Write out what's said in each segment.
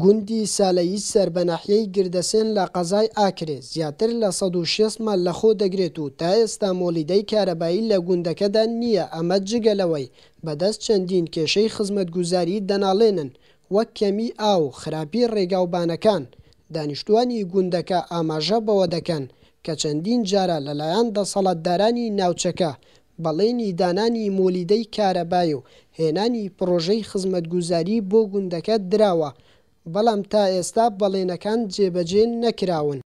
گوندی سالەیی سەر بە ناحیەی گردەسێن لە قەزای ئاکرێ زیاتر لە 160 مال لەخۆ دەگرێت و تا ئێستا مۆلیدەی کارەبایی لە گوندەکەدا نییە. ئەمە جگەلەوەی بەدەست چەندین کێشەی خزمەتگوزاری دەناڵێنن وەک کەمی ئاو، خراپی ڕێگاوبانەکان. دانیشتوانی گوندەکە ئاماژە بەوە دەکەن کە چەندین جارە لەلایەن دەسەڵاتدارانی ناوچەکە بەڵێنی دانانی مۆلیدەی کارەبایی و هێنانی پرۆژەی خزمەتگوزاری بۆ گوندەکە دراوە، بەڵام تا ئێستا بەڵێنەکان جێبەجێ نەکراون.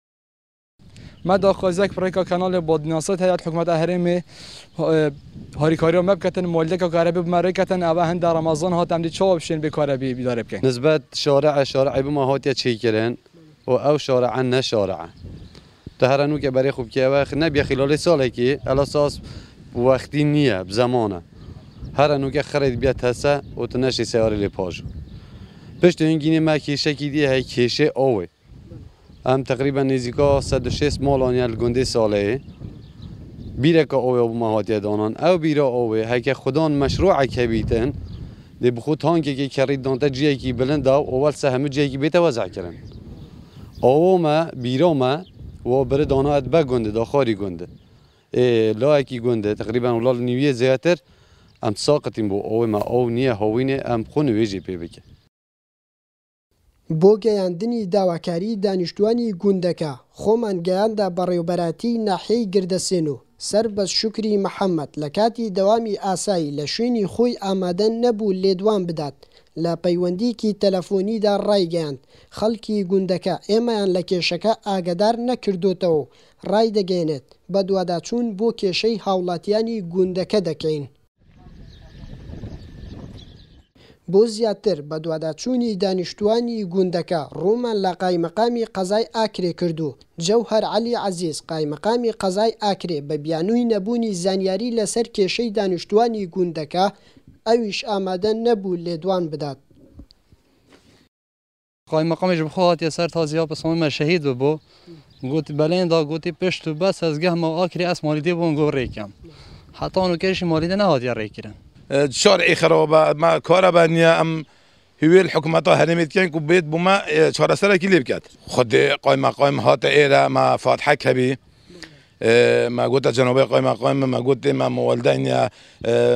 ما داخوازک پروژه کانال با دیناسات هیئت حکومت هرمی هاریکاری ما بکتن مولده که کاربی بمره کتن اوه هند در رمضان ها تمدید چوب شین به کاربی بیدار بکن. نسبت شارع بما هاتیه چی کردن و او شارع نه شارع. تهرانو که برای خوب که وقت نبی خلال سالی که الاساس وقتی نیه بزمانه. هر انو که خرید بیاد هسته و تنشی سیاره لپاجو. پشت اینگینی ما کیشه کی دیه هی کیشه آوه. هم تقریبا نزدیکا 106 مال آنیال گنده ساله. بیره که آوه و مهاتی دانان او بیره آوه هی که خدان مشروع که بیتن دی بخود هانگی که کرید دانتا جیه کی بلند او اول سهم جیه کی بیت وضع کردن. آوه ما بیره ما و بر دانات با گنده داخلی گنده. لا کی گنده تقریبا ولال نیویه زیاتر ام ساقتیم بو او ما او نیه هاوینه ام خون ویجی پی بکه. بۆ گەیاندنی داواکاری دانیشتوانی گوندەکە خۆمان گەیاندا بەڕێوەبەراتی ناحیەی گردەسێن و سەربەز شوکری محەممەد لە کاتی دەوامی ئاسایی لە شوێنی خۆی ئامادە نەبوو لێدوان بدات. لە پەیوەندیکی تەلەفۆنیدا ڕایگەیاند خەڵکی گوندەکە ئێمەیان لە کێشەکە ئاگادار نەکردوتەوە و ڕای دەگەێنێت بە دوواداچوون بۆ کێشەی هاوڵاتیانی گوندەکە دەکەین. بۆ زیاتر بە دوواداچوونی دانیشتوانی گوندەکە ڕوومان لە قایمەقامی قەزای ئاکرێ کردو. جەوهەر عەلی عەزیز قایمەقامی قەزای ئاکرێ بە بیانووی نەبوونی زانیاری لەسەر کێشەی دانیشتوانی گوندەکە ئەویش ئامادە نەبوو لێدوان بدات. قایمەقامیش بخواهاتی سەر تازییا بەسەڵمە شەهید ببوو گوتی بەلێندا گوتی پشت و بەس ئەس گەهمە ئاکرێ ئەس مالیدێ بۆن گۆ ڕێکم حتان و کێشی مالیدە نەهاتیە ڕێکردن. شارعي خرابة ما كهرباء نيا أم هوي الحكومة هرمت كان كبيت بما شهر سنة كليب كات خد قائمة هات إيرا ما فاتحة كبي ما قلت جنوبي قائمة ما قلت ما مولدين يا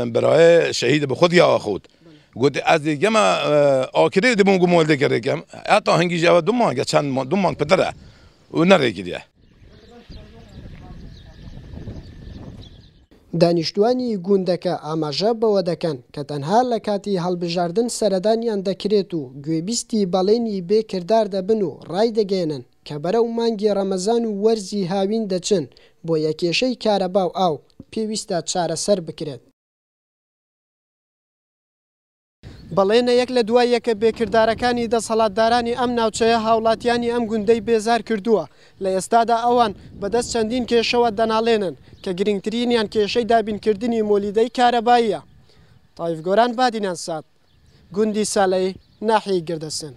براي شهيد بخد يا أخوت قلت أزي جما آخره دبون قم مولد كره كم أتا هنگي جوا دومان كشان دومان بدره ونرى كده. دانیشتوانی گوندەکە ئاماژە بەوە دەکەن کە تەنها لە کاتی هەڵبژاردن سەردانیان دەکرێت و گوێبیستی بەڵێنی بێکردار دەبن و ڕای دەگەێنن کە بەرەو مانگی ڕەمەزان و وەرزی هاوین دەچن بۆ یەکێشەی کارەبا و ئاو پێویستە چارەسەر بکرێت. بەڵێنە یەک لە دوای یەکە بێکردارەکانی دەسەڵاتدارانی ئەم ناوچەیە هاوڵاتیانی ئەم گوندەی بێزار کردووە. لە ئێستادا ئەوان بەدەست چەندین کێشەوە دەناڵێنن کە گرنگترینیان کێشەی دابینکردنی مۆلیدەی کارەباییە. تایف گۆران بادینان سات گوندی سالەی ناحیەی گردەسێن.